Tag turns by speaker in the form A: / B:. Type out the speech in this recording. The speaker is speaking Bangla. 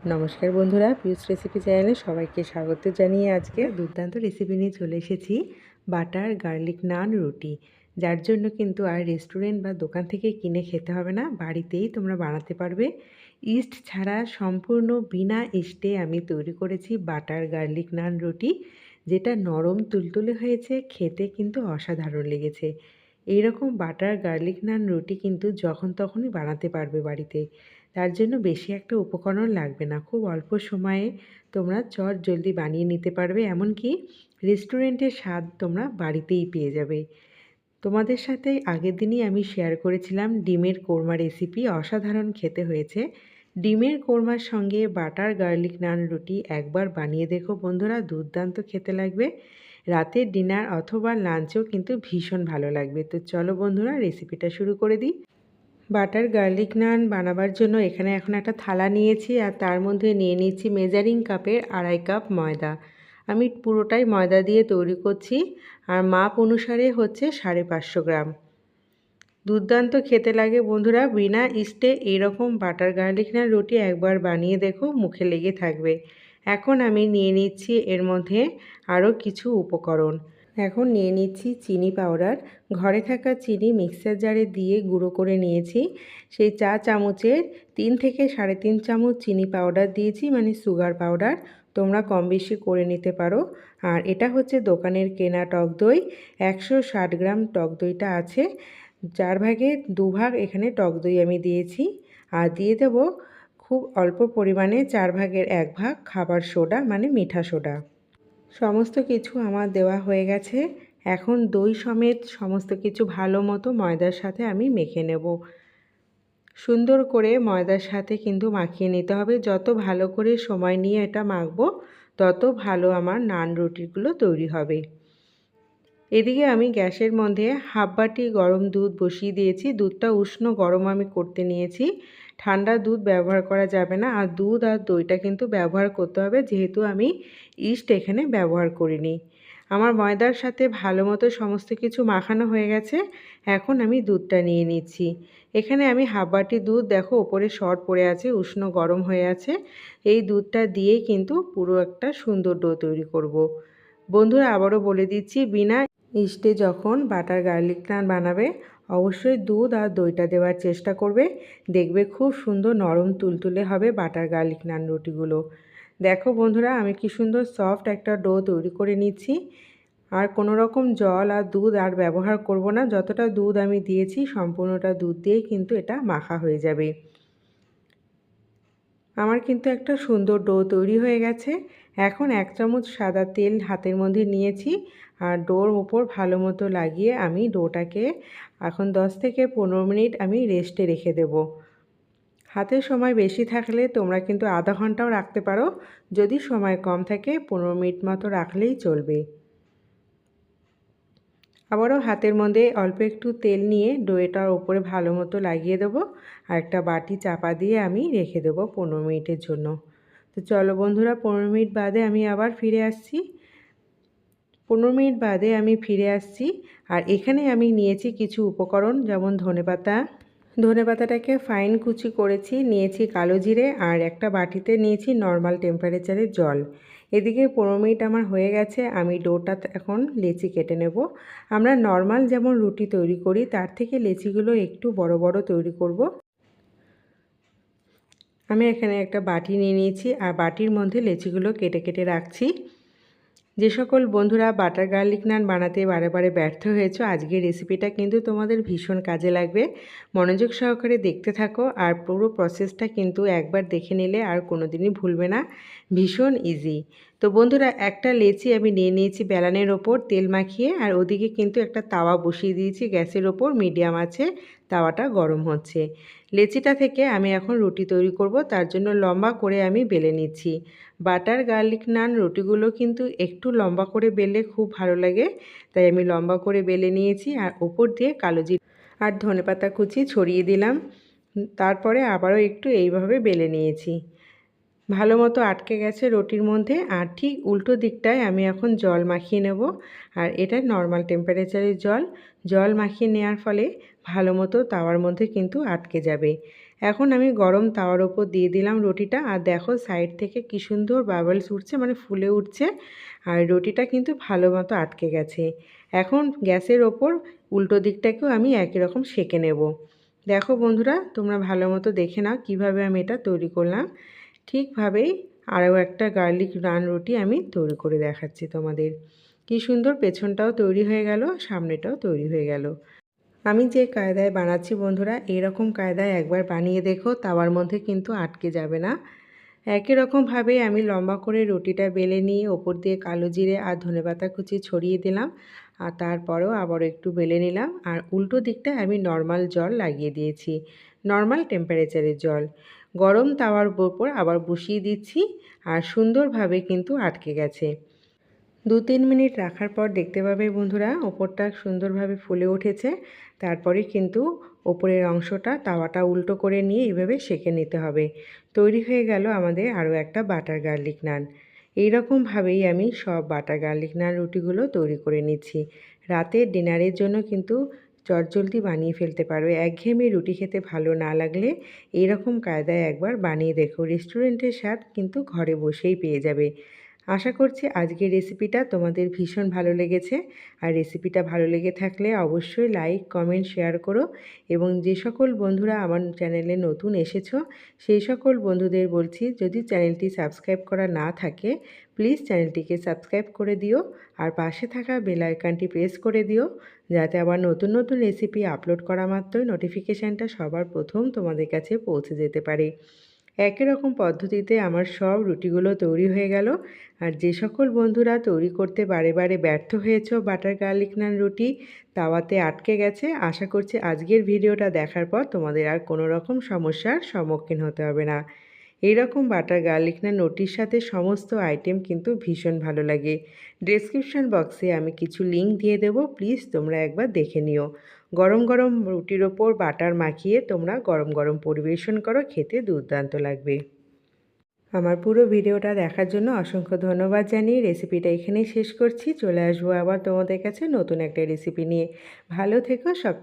A: নমস্কার বন্ধুরা, পিউস রেসিপি চ্যানেলে সবাইকে স্বাগত জানিয়ে আজকে দুর্দান্ত রেসিপি নিয়ে চলে এসেছি বাটার গার্লিক নান রুটি। যার জন্য কিন্তু আর রেস্টুরেন্ট বা দোকান থেকে কিনে খেতে হবে না, বাড়িতেই তোমরা বানাতে পারবে। ইস্ট ছাড়া সম্পূর্ণ বিনা ইস্টে আমি তৈরি করেছি বাটার গার্লিক নান রুটি, যেটা নরম তুলতুলে হয়েছে, খেতে কিন্তু অসাধারণ লেগেছে। এইরকম বাটার গার্লিক নান রুটি কিন্তু যখন তখনই বানাতে পারবে বাড়িতে। তার জন্য বেশি একটা উপকরণ লাগবে না, খুব অল্প সময়ে তোমরা চট জলদি বানিয়ে নিতে পারবে, এমনকি রেস্টুরেন্টের স্বাদ তোমরা বাড়িতেই পেয়ে যাবে। তোমাদের সাথে আগের দিনই আমি শেয়ার করেছিলাম ডিমের কোরমা রেসিপি, অসাধারণ খেতে হয়েছে। ডিমের কোরমার সঙ্গে বাটার গার্লিক নান রুটি একবার বানিয়ে দেখো বন্ধুরা, দুর্দান্ত খেতে লাগবে। রাতের ডিনার অথবা লাঞ্চেও কিন্তু ভীষণ ভালো লাগবে। তো চলো বন্ধুরা, রেসিপিটা শুরু করে দিই। বাটার গার্লিক নান বানাবার জন্য এখানে এখন একটা থালা নিয়েছি, আর তার মধ্যে নিয়ে নিচ্ছি মেজারিং কাপের 2.5 কাপ ময়দা। আমি পুরোটাই ময়দা দিয়ে তৈরি করছি, আর মাপ অনুসারে হচ্ছে 550 গ্রাম। দুর্দান্ত খেতে লাগে বন্ধুরা, বিনা ইস্টে এইরকম বাটার গার্লিক নান রুটি একবার বানিয়ে দেখো, মুখে লেগে থাকবে। এখন আমি নিয়ে নিচ্ছি এর মধ্যে আরও কিছু উপকরণ। এখন নিয়ে নিচ্ছি চিনি পাউডার। ঘরে থাকা চিনি মিক্সার জারে দিয়ে গুঁড়ো করে নিয়েছি। সেই চা চামচের 3 থেকে 3.5 চামচ চিনি পাউডার দিয়েছি, মানে সুগার পাউডার। তোমরা কম বেশি করে নিতে পারো। আর এটা হচ্ছে দোকানের কেনা টক দই। 160 গ্রাম টক দইটা আছে, 4 ভাগে 2 ভাগ এখানে টক দই আমি দিয়েছি। আর দিয়ে দেব খুব অল্প পরিমাণে 4 ভাগের 1 ভাগ খাবার সোডা, মানে মিঠা সোডা। সমস্ত কিছু আমার দেওয়া হয়ে গেছে। এখন দই সমেত সমস্ত কিছু ভালো মতো ময়দার সাথে আমি মেখে নেব। সুন্দর করে ময়দার সাথে কিন্তু মাখিয়ে নিতে হবে। যত ভালো করে সময় নিয়ে এটা মাখবো, তত ভালো আমার নান রুটিগুলো তৈরি হবে। এদিকে আমি গ্যাসের মধ্যে হাফ বাটি গরম দুধ বসিয়ে দিয়েছি। দুধটা উষ্ণ গরম আমি করতে নিয়েছি। ঠান্ডা দুধ ব্যবহার করা যাবে না, আর দুধ আর দইটা কিন্তু ব্যবহার করতে হবে, যেহেতু আমি ইস্ট এখানে ব্যবহার করিনি। আমার ময়দার সাথে ভালো মতো সমস্ত কিছু মাখানো হয়ে গেছে। এখন আমি দুধটা নিয়ে নিচ্ছি। এখানে আমি হাফ বাটি দুধ, দেখো ওপরে সর পড়ে আছে, উষ্ণ গরম হয়ে আছে। এই দুধটা দিয়েই কিন্তু পুরো একটা সুন্দর ডো তৈরি করব। বন্ধুরা, আবারও বলে দিচ্ছি, বিনা ইস্টে যখন বাটার গার্লিক নান বানাবে, অবশ্যই দুধ আর দইটা দেওয়ার চেষ্টা করবে। দেখবে খুব সুন্দর নরম তুলতুলে হবে বাটার গার্লিক নান রুটিগুলো। দেখো বন্ধুরা, আমি কি সুন্দর সফট একটা ডো তৈরি করে নিচ্ছি। আর কোনো রকম জল আর দুধ আর ব্যবহার করব না। যতটা দুধ আমি দিয়েছি সম্পূর্ণটা দুধ দিয়েই কিন্তু এটা মাখা হয়ে যাবে। আমার কিন্তু একটা সুন্দর ডো তৈরি হয়ে গেছে। এখন 1 চামচ সাদা তেল হাতের মধ্যে নিয়েছি, আর ডোর উপর ভালো মতো লাগিয়ে আমি ডোটাকে এখন 10 থেকে 15 মিনিট আমি রেস্টে রেখে দেব। হাতে সময় বেশি থাকলে তোমরা কিন্তু আধা ঘন্টাও রাখতে পারো, যদি সময় কম থাকে 15 মিনিট মতো রাখলেই চলবে। আবারও হাতের মধ্যে অল্প একটু তেল নিয়ে ডোটার ওপরে ভালো মতো লাগিয়ে দেবো, আর একটা বাটি চাপা দিয়ে আমি রেখে দেবো 15 মিনিটের জন্য। তো চলো বন্ধুরা, 15 মিনিট বাদে আমি আবার ফিরে আসছি। 15 মিনিট বাদে আমি ফিরে আসছি, আর এখানে আমি নিয়েছি কিছু উপকরণ, যেমন ধনেপাতাটাকে ফাইন কুচি করেছি, নিয়েছি কালো জিরে, আর একটা বাটিতে নিয়েছি নর্মাল টেম্পারেচারের জল। এদিকে 15 মিনিট আমার হয়ে গেছে। আমি ডোটা এখন লেচি কেটে নেব। আমরা নর্মাল যেমন রুটি তৈরি করি, তার থেকে লেচিগুলো একটু বড় বড় তৈরি করব। আমি এখানে একটা বাটি নিয়ে নিয়েছি, আর বাটির মধ্যে লেচিগুলো কেটে কেটে রাখছি। যে সকল বন্ধুরা বাটার গার্লিক নান বানাতে বারে বারে ব্যর্থ হয়েছো, আজকের রেসিপিটা কিন্তু তোমাদের ভীষণ কাজে লাগবে। মনোযোগ সহকারে দেখতে থাকো, আর পুরো প্রসেসটা কিন্তু একবার দেখে নিলে আর কোনো দিনই ভুলবে না। ভীষণ ইজি। তো বন্ধুরা, একটা লেচি আমি নিয়ে নিয়েছি বেলানের ওপর তেল মাখিয়ে, আর ওদিকে কিন্তু একটা তাওয়া বসিয়ে দিয়েছি গ্যাসের ওপর, মিডিয়াম আছে, তাওয়াটা গরম হচ্ছে। লেচিটা থেকে আমি এখন রুটি তৈরি করব, তার জন্য লম্বা করে আমি বেলে নিচ্ছি। বাটার গার্লিক নান রুটিগুলো কিন্তু একটু লম্বা করে বেললে খুব ভালো লাগে, তাই আমি লম্বা করে বেলে নিয়েছি, আর ওপর দিয়ে কালো জিরে আর ধনেপাতা কুচি ছড়িয়ে দিলাম। তারপরে আবারও একটু এইভাবে বেলে নিয়েছি। ভালো মতো আটকে গেছে রুটির মধ্যে, আর ঠিক উল্টো দিকটায় আমি এখন জল মাখিয়ে নেব। আর এটা নর্মাল টেম্পারেচারের জল। জল মাখিয়ে নেওয়ার ফলে ভালো মতো তাওয়ার মধ্যে কিন্তু আটকে যাবে। এখন আমি গরম তাওয়ার ওপর দিয়ে দিলাম রুটিটা, আর দেখো সাইড থেকে কি সুন্দর বাবলস উঠছে, মানে ফুলে উঠছে, আর রুটিটা কিন্তু ভালো মতো আটকে গেছে। এখন গ্যাসের ওপর উল্টো দিকটাকেও আমি একই রকম সেঁকে নেব। দেখো বন্ধুরা, তোমরা ভালো মতো দেখে নাও কীভাবে আমি এটা তৈরি করলাম। ঠিকভাবেই আরও একটা গার্লিক নান রুটি আমি তৈরি করে দেখাচ্ছি তোমাদের। কি সুন্দর পেছনটাও তৈরি হয়ে গেল, সামনেটাও তৈরি হয়ে গেল। আমি যে কায়দায় বানাচ্ছি বন্ধুরা, এরকম কায়দায় একবার বানিয়ে দেখো, তাওয়ার মধ্যে কিন্তু আটকে যাবে না। একই রকমভাবে আমি লম্বা করে রুটিটা বেলে নিয়ে ওপর দিয়ে কালো জিরে আর ধনেপাতা কুচি ছড়িয়ে দিলাম, আর তারপরেও আবারও একটু বেলে নিলাম, আর উল্টো দিকটায় আমি নর্মাল জল লাগিয়ে দিয়েছি, নর্মাল টেম্পারেচারের জল। গরম তাওয়ার উপর আবার বসিয়ে দিচ্ছি, আর সুন্দরভাবে কিন্তু আটকে গেছে। 2-3 মিনিট রাখার পর দেখতে পাবে বন্ধুরা, ওপরটা সুন্দরভাবে ফুলে উঠেছে। তারপরে কিন্তু ওপরের অংশটা তাওয়াটা উল্টো করে নিয়ে এইভাবে সেঁকে নিতে হবে। তৈরি হয়ে গেল আমাদের আরও একটা বাটার গার্লিক নান। এইরকমভাবেই আমি সব বাটার গার্লিক নান রুটিগুলো তৈরি করে নিচ্ছি। রাতের ডিনারের জন্য কিন্তু চটজলদি বানিয়ে ফেলতে পারবে। একঘেয়েমি রুটি খেতে ভালো না লাগলে এইরকম কায়দায় একবার বানিয়ে দেখো, রেস্টুরেন্টের স্বাদ কিন্তু ঘরে বসেই পেয়ে যাবে। আশা করছি আজকের রেসিপিটা তোমাদের ভীষণ ভালো লেগেছে। আর রেসিপিটা ভালো লেগে থাকলে অবশ্যই লাইক, কমেন্ট, শেয়ার করো। এবং যে সকল বন্ধুরা আমার চ্যানেলে নতুন এসেছো, সেই সকল বন্ধুদের বলছি, যদি চ্যানেলটি সাবস্ক্রাইব করা না থাকে প্লিজ চ্যানেলটিকে সাবস্ক্রাইব করে দিও, আর পাশে থাকা বেল আইকনটি প্রেস করে দিও, যাতে আবার নতুন নতুন রেসিপি আপলোড করা মাত্রই নোটিফিকেশানটা সবার প্রথম তোমাদের কাছে পৌঁছে যেতে পারে। একই রকম পদ্ধতিতে আমার সব রুটিগুলো তৈরি হয়ে গেল। আর যে সকল বন্ধুরা তৈরি করতে বারে বারে ব্যর্থ হয়েছো বাটার গার্লিক নান রুটি, তাওয়াতে আটকে গেছে, আশা করছি আজকের ভিডিওটা দেখার পর তোমাদের আর কোনো রকম সমস্যার সম্মুখীন হতে হবে না। এইরকম বাটার গার্লিক নান রুটির সাথে সমস্ত আইটেম কিন্তু ভীষণ ভালো লাগে। ডেসক্রিপশন বক্সে আমি কিছু লিঙ্ক দিয়ে দেবো, প্লিজ তোমরা একবার দেখে নিও। গরম গরম রুটির ওপর বাটার মাখিয়ে তোমরা গরম গরম পরিবেশন করো, খেতে দুর্দান্ত লাগবে। আমার পুরো ভিডিওটা দেখার জন্য অসংখ্য ধন্যবাদ জানিয়ে রেসিপিটা এখানেই শেষ করছি। চলে আসবো আবার তোমাদের কাছে নতুন একটা রেসিপি নিয়ে। ভালো থেকো সব।